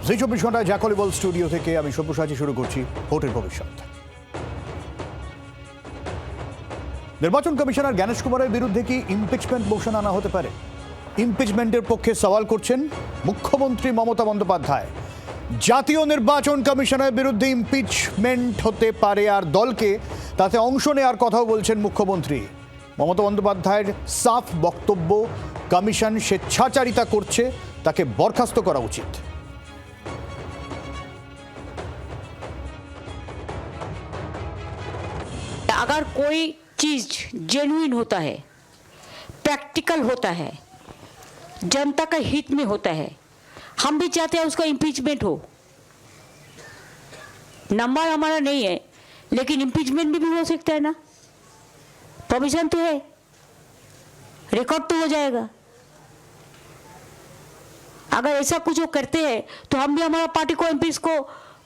জি 24 ঘন্টায় জ্যাকলিবল স্টুডিও থেকে আমি সব্যসাচী শুরু করছি ভোটের ভবিষ্যৎ। নির্বাচন কমিশনার জ্ঞানেশ কুমারের বিরুদ্ধে কি ইমপিচমেন্ট মোশন আনা হতে পারে? ইমপিচমেন্টের পক্ষে সওয়াল করছেন মুখ্যমন্ত্রী মমতা বন্দ্যোপাধ্যায়। জাতীয় নির্বাচন কমিশনের বিরুদ্ধে ইমপিচমেন্ট হতে পারে আর দলকে তাতে অংশ নেওয়ার কথাও বলছেন মুখ্যমন্ত্রী। মমতা বন্দ্যোপাধ্যায়ের সাফ বক্তব্য, কমিশন স্বেচ্ছাচারিতা করছে, তাকে বরখাস্ত করা উচিত। अगर कोई चीज जेन्युइन होता है, प्रैक्टिकल होता है, जनता का हित में होता है, हम भी चाहते हैं उसका इम्पीचमेंट हो। नंबर हमारा नहीं है, लेकिन इम्पीचमेंट भी हो सकता है ना। प्रोविजन तो है, रिकॉर्ड तो हो जाएगा। अगर ऐसा कुछ वो करते हैं तो हम भी हमारा पार्टी को एमपीज को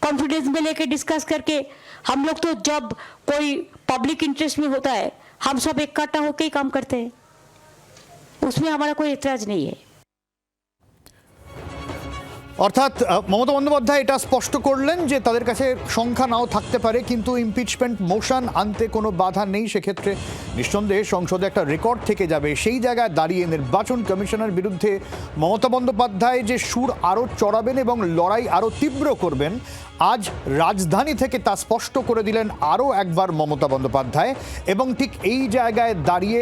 कॉन्फिडेंस में लेके डिस्कस करके, हम लोग तो जब कोई पब्लिक इंटरेस्ट में होता है हम सब इकट्ठा होकर ही काम करते हैं, उसमें हमारा कोई एतराज नहीं है। অর্থাৎ মমতা বন্দ্যোপাধ্যায় এটা স্পষ্ট করলেন যে তাদের কাছে সংখ্যা নাও থাকতে পারে, কিন্তু ইমপিচমেন্ট মোশন আনতে কোনো বাধা নেই। সেক্ষেত্রে নিঃসন্দেহে সংসদে একটা রেকর্ড থেকে যাবে। সেই জায়গায় দাঁড়িয়ে নির্বাচন কমিশনের বিরুদ্ধে মমতা বন্দ্যোপাধ্যায় যে সুর আরও চড়াবেন এবং লড়াই আরও তীব্র করবেন, আজ রাজধানী থেকে তা স্পষ্ট করে দিলেন আরও একবার মমতা বন্দ্যোপাধ্যায়। এবং ঠিক এই জায়গায় দাঁড়িয়ে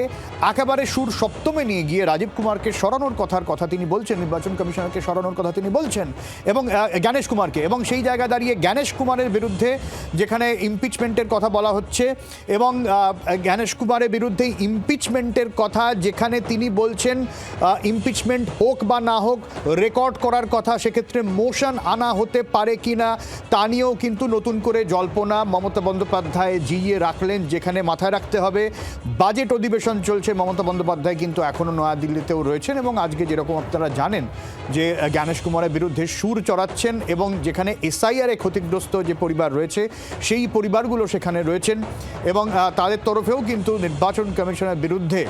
একেবারে সুর সপ্তমে নিয়ে গিয়ে রাজীব কুমারকে সরানোর কথা তিনি বলছেন, নির্বাচন কমিশনারকে সরানোর কথা তিনি বলছেন, এবং জ্ঞানেশ কুমারকে। এবং সেই জায়গায় দাঁড়িয়ে জ্ঞানেশ কুমারের বিরুদ্ধে যেখানে ইমপিচমেন্টের কথা বলা হচ্ছে, এবং জ্ঞানেশ কুমারের বিরুদ্ধে ইমপিচমেন্টের কথা যেখানে তিনি বলছেন ইমপিচমেন্ট হোক বা না হোক রেকর্ড করার কথা, সেক্ষেত্রে মোশন আনা হতে পারে কিনা তা নিয়েও কিন্তু নতুন করে জল্পনা মমতা বন্দ্যোপাধ্যায় জিইয়ে রাখলেন। যেখানে মাথায় রাখতে হবে বাজেট অধিবেশন চলছে, মমতা বন্দ্যোপাধ্যায় কিন্তু এখনও নয়াদিল্লিতেও রয়েছেন, এবং আজকে যেরকম আপনারা জানেন যে জ্ঞানেশ কুমারের বিরুদ্ধে সুর চড়াচ্ছেন, এবং যেখানে এসআইআরে ক্ষতিগ্রস্ত যে পরিবার রয়েছে সেই পরিবারগুলো সেখানে রয়েছেন, এবং তাদের তরফেও কিন্তু নির্বাচন কমিশনের বিরুদ্ধে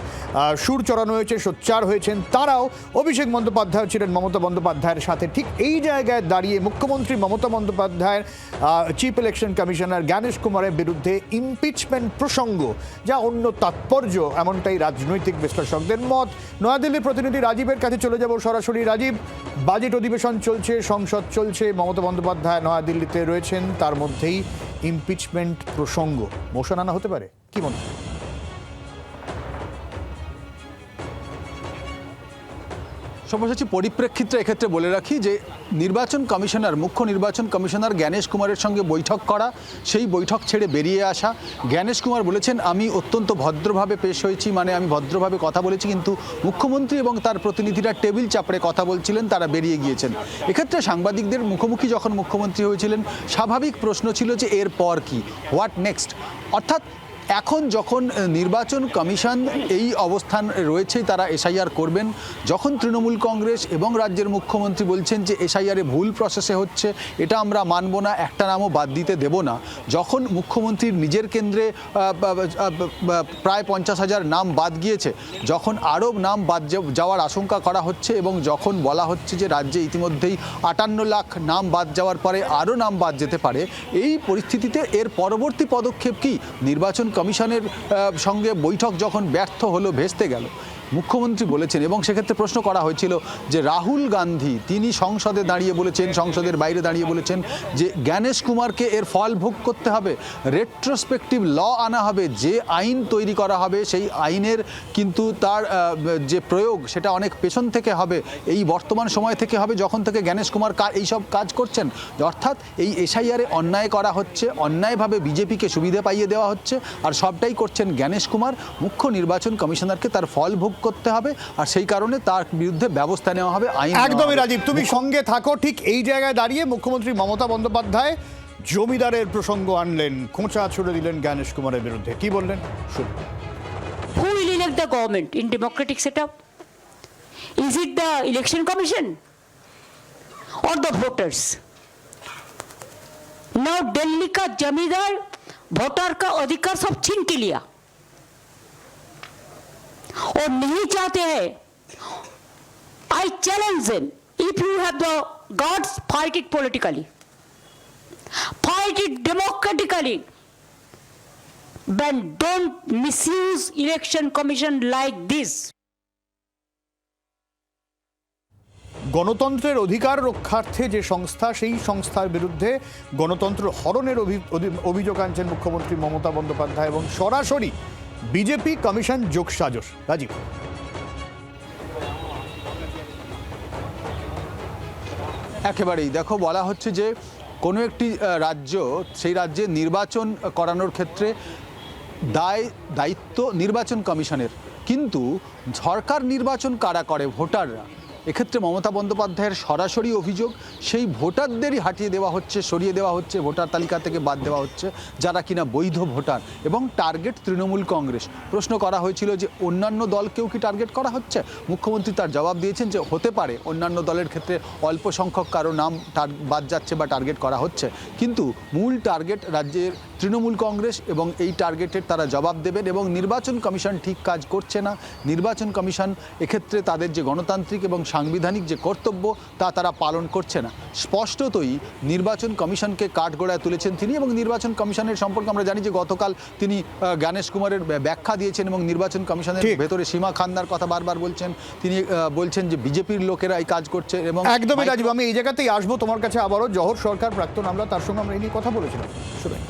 সুর চড়ানো হয়েছে, সোচ্চার হয়েছেন তারাও। অভিষেক বন্দ্যোপাধ্যায় ছিলেন মমতা বন্দ্যোপাধ্যায়ের সাথে। ঠিক এই জায়গায় দাঁড়িয়ে মুখ্যমন্ত্রী Mamata Bandyopadhyay chief election commissioner Gyanesh কুমারের বিরুদ্ধে ইমপিচমেন্ট প্রসঙ্গ, যা অন্য তাৎপর্য, এমনটাই রাজনৈতিক বিশ্লেষকদের মত। নয়াদিল্লির প্রতিনিধি রাজীবের কাছে চলে যাব সরাসরি। রাজীব, বাজেট অধিবেশন চলছে, সংসদ চলছে, মমতা বন্দ্যোপাধ্যায় নয়াদিল্লিতে রয়েছেন, তার মধ্যেই ইমপিচমেন্ট প্রসঙ্গ, মোশন আনা হতে পারে, কি মনে হয়? সব্যসাচী, পরিপ্রেক্ষিতে এক্ষেত্রে বলে রাখি যে নির্বাচন কমিশনার, মুখ্য নির্বাচন কমিশনার জ্ঞানেশ কুমারের সঙ্গে বৈঠক করা, সেই বৈঠক ছেড়ে বেরিয়ে আসা। জ্ঞানেশ কুমার বলেছেন আমি অত্যন্ত ভদ্রভাবে পেশ হয়েছি, মানে আমি ভদ্রভাবে কথা বলেছি, কিন্তু মুখ্যমন্ত্রী এবং তার প্রতিনিধিরা টেবিল চাপড়ে কথা বলছিলেন, তারা বেরিয়ে গিয়েছেন। এক্ষেত্রে সাংবাদিকদের মুখোমুখি যখন মুখ্যমন্ত্রী হয়েছিলেন, স্বাভাবিক প্রশ্ন ছিল যে এরপর কি, হোয়াট নেক্সট। অর্থাৎ এখন যখন নির্বাচন কমিশন এই অবস্থান রয়েছে, তারা এসআইআর করবেন, যখন তৃণমূল কংগ্রেস এবং রাজ্যের মুখ্যমন্ত্রী বলছেন যে এসআইআরে ভুল প্রসেসে হচ্ছে, এটা আমরা মানব না, একটা নামও বাদ দিতে দেব না, যখন মুখ্যমন্ত্রীর নিজের কেন্দ্রে প্রায় 50,000 নাম বাদ গিয়েছে, যখন আরও নাম বাদ যাওয়ার আশঙ্কা করা হচ্ছে, এবং যখন বলা হচ্ছে যে রাজ্যে ইতিমধ্যেই 58 লাখ নাম বাদ যাওয়ার পরে আরও নাম বাদ যেতে পারে, এই পরিস্থিতিতে এর পরবর্তী পদক্ষেপ কি? নির্বাচন কমিশনের সঙ্গে বৈঠক যখন ব্যর্থ হলো, ভেস্তে গেল, মুখ্যমন্ত্রী বলেছেন, এবং সেক্ষেত্রে প্রশ্ন করা হয়েছিল যে রাহুল গান্ধী তিনি সংসদে দাঁড়িয়ে বলেছেন, সংসদের বাইরে দাঁড়িয়ে বলেছেন যে জ্ঞানেশ কুমারকে এর ফল ভোগ করতে হবে, রেট্রোস্পেক্টিভ ল আনা হবে, যে আইন তৈরি করা হবে সেই আইনের কিন্তু তার যে প্রয়োগ সেটা অনেক পেছন থেকে হবে, এই বর্তমান সময় থেকে হবে যখন থেকে জ্ঞানেশ কুমার এইসব কাজ করছেন। অর্থাৎ এই এসআইআরে অন্যায় করা হচ্ছে, অন্যায়ভাবে বিজেপিকে সুবিধা পাইয়ে দেওয়া হচ্ছে, আর সবটাই করছেন জ্ঞানেশ কুমার। মুখ্য নির্বাচন কমিশনারকে তার ফল ভোগ করতে হবে, আর সেই কারণে তার বিরুদ্ধে ব্যবস্থা নেওয়া হবে, আইন। একদমই রাজীব, তুমি সঙ্গে থাকো। ঠিক এই জায়গায় দাঁড়িয়ে মুখ্যমন্ত্রী মমতা বন্দ্যোপাধ্যায় জমিদারের প্রসঙ্গ আনলেন, খোঁচা ছুড়ে দিলেন জ্ঞানেশ কুমারের বিরুদ্ধে, কি বললেন শুনুন। Who will elect the government in democratic setup? Is it the election commission or the voters? Now Delhi का जमींदार वोटर का अधिकार सब छीन के लिया और नहीं चाहते हैं। I challenge them, if you have the gods, fight it politically, fight it democratically, but don't misuse election commission like this. গণতন্ত্রের অধিকার রক্ষার্থে যে সংস্থা, সেই সংস্থার বিরুদ্ধে গণতন্ত্র হরণের অভিযোগ আনছেন মুখ্যমন্ত্রী মমতা বন্দ্যোপাধ্যায় এবং সরাসরি বিজেপি কমিশন যোগসাজশ। রাজীব, একেবারেই দেখো, বলা হচ্ছে যে কোনো একটি রাজ্য, সেই রাজ্যে নির্বাচন করানোর ক্ষেত্রে দায়িত্ব নির্বাচন কমিশনের, কিন্তু সরকার নির্বাচন কারা করে? ভোটাররা। এক্ষেত্রে মমতা বন্দ্যোপাধ্যায়ের সরাসরি অভিযোগ সেই ভোটারদেরই হাটিয়ে দেওয়া হচ্ছে, সরিয়ে দেওয়া হচ্ছে, ভোটার তালিকা থেকে বাদ দেওয়া হচ্ছে যারা কিনা বৈধ ভোটার, এবং টার্গেট তৃণমূল কংগ্রেস। প্রশ্ন করা হয়েছিল যে অন্যান্য দলকেও কি টার্গেট করা হচ্ছে? মুখ্যমন্ত্রী তার জবাব দিয়েছেন যে হতে পারে অন্যান্য দলের ক্ষেত্রে অল্প সংখ্যক কারো নাম বাদ যাচ্ছে বা টার্গেট করা হচ্ছে, কিন্তু মূল টার্গেট রাজ্যের তৃণমূল কংগ্রেস, এবং এই টার্গেটের তারা জবাব দেবেন। এবং নির্বাচন কমিশন ঠিক কাজ করছে না। নির্বাচন কমিশন এক্ষেত্রে তাদের যে গণতান্ত্রিক এবং সাংবিধানিক যে কর্তব্য তা তারা পালন করছে না। স্পষ্টতই নির্বাচন কমিশনকে কাঠগড়ায় তুলেছেন তিনি, এবং নির্বাচন কমিশনের সম্পর্কে আমরা জানি যে গতকাল তিনি জ্ঞানেশ কুমারের ব্যাখ্যা দিয়েছেন, এবং নির্বাচন কমিশনের ভেতরে সীমা খান্নার কথা বারবার বলছেন। তিনি বলছেন যে বিজেপির লোকেরা এই কাজ করছে। এবং একদমই রাজীব, আমি এই জায়গাতেই আসবো তোমার কাছে আবারও। জহর সরকার প্রাক্তন আমলা, তার সঙ্গে আমরা এই নিয়ে কথা বলেছিলাম। শুনুন।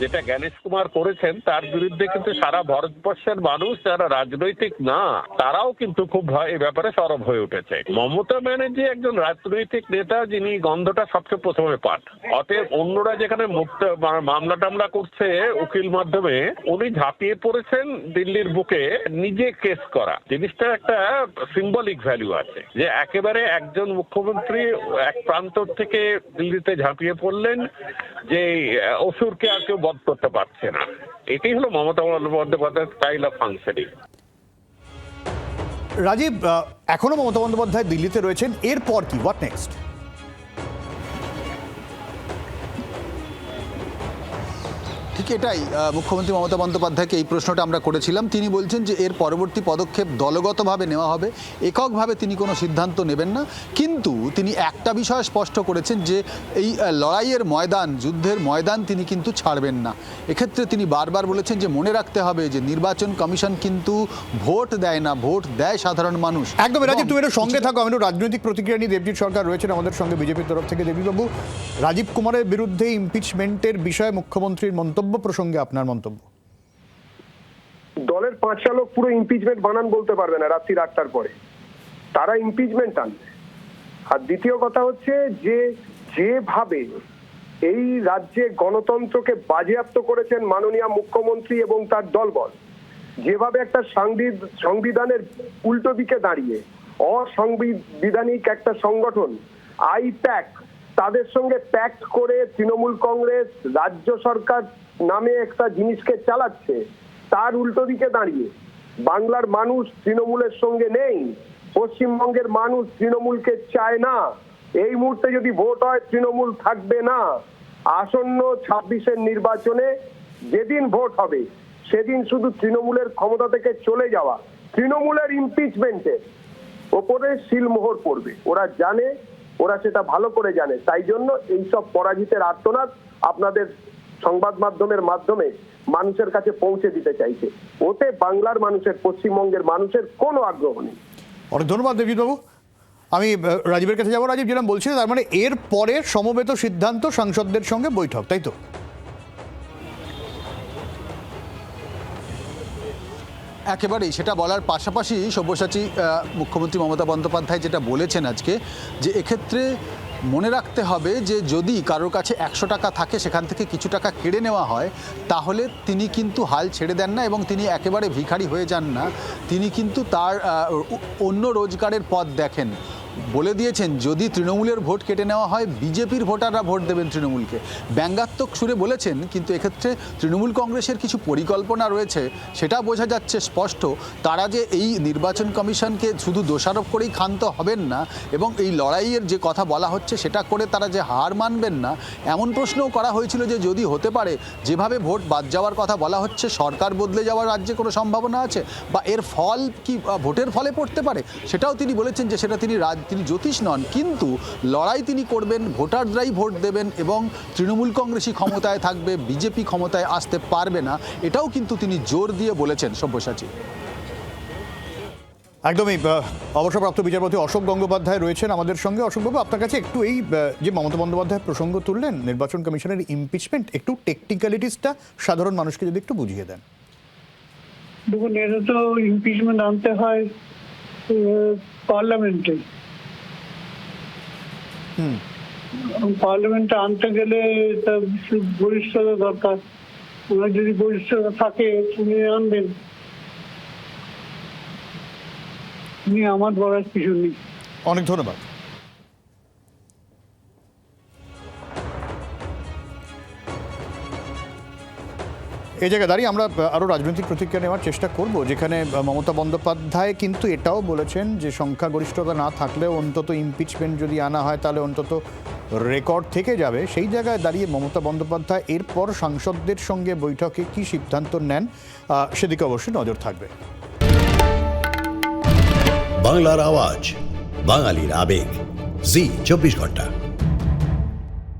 যেটা জ্ঞানেশ কুমার করেছেন তার বিরুদ্ধে কিন্তু সারা ভারতবর্ষের মানুষ যারা রাজনৈতিক না তারাও কিন্তু খুব এই ব্যাপারে সরব হয়ে উঠেছে। মমতা ব্যানার্জি একজন রাজনৈতিক নেতা, যিনি গন্ধটা সবচেয়ে প্রথমে পান। অতএব অন্যরা যেখানে মামলা টামলা করছে উকিল মাধ্যমে, উনি ঝাঁপিয়ে পড়েছেন দিল্লির বুকে নিজে কেস করা। জিনিসটা একটা সিম্বলিক ভ্যালু আছে যে একেবারে একজন মুখ্যমন্ত্রী এক প্রান্ত থেকে দিল্লিতে ঝাঁপিয়ে পড়লেন যে অসুরকে আর কেউ বধ করতে পারছে না। এটাই হলো মমতা বন্দ্যোপাধ্যায়ের স্টাইল অফ ফাংশনিং। রাজীব, এখনো মমতা বন্দ্যোপাধ্যায় দিল্লিতে রয়েছেন, এরপর কি, হোয়াট নেক্সট? ঠিক এটাই মুখ্যমন্ত্রী মমতা বন্দ্যোপাধ্যায়কে এই প্রশ্নটা আমরা করেছিলাম। তিনি বলছেন যে এর পরবর্তী পদক্ষেপ দলগতভাবে নেওয়া হবে, এককভাবে তিনি কোনো সিদ্ধান্ত নেবেন না। কিন্তু তিনি একটা বিষয় স্পষ্ট করেছেন যে এই লড়াইয়ের ময়দান, যুদ্ধের ময়দান তিনি কিন্তু ছাড়বেন না। এক্ষেত্রে তিনি বারবার বলেছেন যে মনে রাখতে হবে যে নির্বাচন কমিশন কিন্তু ভোট দেয় না, ভোট দেয় সাধারণ মানুষ। একদম রাজীব, তুমি একটু সঙ্গে থাকো। আমি রাজনৈতিক প্রতিক্রিয়া নিয়ে দেবজিৎ সরকার রয়েছেন আমাদের সঙ্গে বিজেপির তরফ থেকে। দেবজিৎবাবু, রাজীব কুমারের বিরুদ্ধে ইমপিচমেন্টের বিষয়ে মুখ্যমন্ত্রীর মন্তব্য প্রসঙ্গে আপনার মন্তব্য। দলের 5টা লোক পুরো ইমপিচমেন্ট বানান বলতে পারবে না রাত্রি 8টার পরে, তারা ইমপিচমেন্ট আনবে। আর দ্বিতীয় কথা হচ্ছে যে যেভাবে এই রাজ্যে গণতন্ত্রকে বাজেয়াপ্ত করেছেন মাননীয় মুখ্যমন্ত্রী এবং তার দলবল, যেভাবে একটা সংবিধানের উল্টো দিকে দাঁড়িয়ে অসাংবিধানিক একটা সংগঠন আইপ্যাক তাদের সঙ্গে প্যাক্ট করে তৃণমূল কংগ্রেস রাজ্য সরকার নামে একটা জিনিসকে চালাচ্ছে, তার উল্টো দিকে দাঁড়িয়ে বাংলার মানুষ তৃণমূলের সঙ্গে নেই, পশ্চিমবঙ্গের মানুষ তৃণমূলকে চায় না। এই মুহূর্তে যদি ভোট হয় তৃণমূল থাকবে না। আসন্ন 26-এর নির্বাচনে যেদিন ভোট হবে সেদিন শুধু তৃণমূলের ক্ষমতা থেকে চলে যাওয়া, তৃণমূলের ইমপিচমেন্টের ওপরে সিলমোহর পড়বে। ওরা জানে, ওরা সেটা ভালো করে জানে। তাই জন্য এইসব পরাজিতের আর্তনাদ আপনাদের সংবাদ মাধ্যমের মাধ্যমে মানুষের কাছে পৌঁছে দিতে চাইছে। ওতে বাংলার মানুষের, পশ্চিমবঙ্গের মানুষের কোনো আগ্রহ নেই। অনেক ধন্যবাদ দেবজিৎবাবু। আমি রাজীবের কাছে যাবো। রাজীব, যেরকম বলছি, তার মানে এর পরে সমবেত সিদ্ধান্ত, সাংসদদের সঙ্গে বৈঠক, তাই তো? একেবারেই সেটা বলার পাশাপাশি সব্যসাচী মুখ্যমন্ত্রী মমতা বন্দ্যোপাধ্যায় যেটা বলেছেন আজকে, যে এক্ষেত্রে মনে রাখতে হবে যে যদি কারোর কাছে 100 টাকা থাকে, সেখান থেকে কিছু টাকা কেড়ে নেওয়া হয়, তাহলে তিনি কিন্তু হাল ছেড়ে দেন না এবং তিনি একেবারে ভিখারি হয়ে যান না। তিনি কিন্তু তার অন্য রোজগারের পথ দেখেন। বলে দিয়েছেন যদি তৃণমূলের ভোট কেটে নেওয়া হয় বিজেপির ভোটাররা ভোট দেবেন তৃণমূলকে। ব্যঙ্গাত্মক সুরে বলেছেন, কিন্তু এক্ষেত্রে তৃণমূল কংগ্রেসের কিছু পরিকল্পনা রয়েছে, সেটা বোঝা যাচ্ছে স্পষ্ট। তারা যে এই নির্বাচন কমিশনকে শুধু দোষারোপ করেই ক্ষান্ত হবেন না এবং এই লড়াইয়ের যে কথা বলা হচ্ছে সেটা করে তারা যে হার মানবেন না, এমন প্রশ্নও করা হয়েছিল যে যদি হতে পারে যেভাবে ভোট বাদ যাওয়ার কথা বলা হচ্ছে, সরকার বদলে যাওয়ার রাজ্যে কোনো সম্ভাবনা আছে বা এর ফল কি ভোটের ফলে পড়তে পারে, সেটাও তিনি বলেছেন যে সেটা তিনি জ্যোতিষ নন, কিন্তু লড়াই তিনি করবেন, ভোটাররাই ভোট দেবেন এবং তৃণমূল কংগ্রেসই ক্ষমতায় থাকবে, বিজেপি ক্ষমতায় আসতে পারবে না, এটাও কিন্তু তিনি জোর দিয়ে বলেছেন। সব্যসাচী। একদমই। অবসরপ্রাপ্ত বিচারপতি অশোক গঙ্গোপাধ্যায় রয়েছেন আমাদের সঙ্গে। অশোকবাবু, আপনার কাছে একটু এই যে মমতা বন্দ্যোপাধ্যায় প্রসঙ্গ তুললেন নির্বাচন কমিশনের ইমপিচমেন্ট, একটু টেকনিক্যালিটিসটা সাধারণ মানুষকে যদি একটু বুঝিয়ে দেন। দেখুন, এটা তো ইমপিচমেন্ট আনতে হয় পার্লামেন্টে। পার্লামেন্টে আনতে গেলে বরিষ্ঠতা দরকার। ওনার যদি বরিষ্ঠতা থাকে উনি আনবেন, উনি আমার বলার কিছু নেই। অনেক ধন্যবাদ। এই জায়গায় দাঁড়িয়ে আমরা আরও রাজনৈতিক প্রতিক্রিয়া নেওয়ার চেষ্টা করব, যেখানে মমতা বন্দ্যোপাধ্যায় কিন্তু এটাও বলেছেন যে সংখ্যাগরিষ্ঠতা না থাকলেও অন্তত ইমপিচমেন্ট যদি আনা হয় তাহলে অন্তত রেকর্ড থেকে যাবে। সেই জায়গায় দাঁড়িয়ে মমতা বন্দ্যোপাধ্যায় এরপর সাংসদদের সঙ্গে বৈঠকে কী সিদ্ধান্ত নেন সেদিকে অবশ্যই নজর থাকবে। বাংলার আওয়াজ, বাঙালির আবেগ, জি 24 ঘন্টা।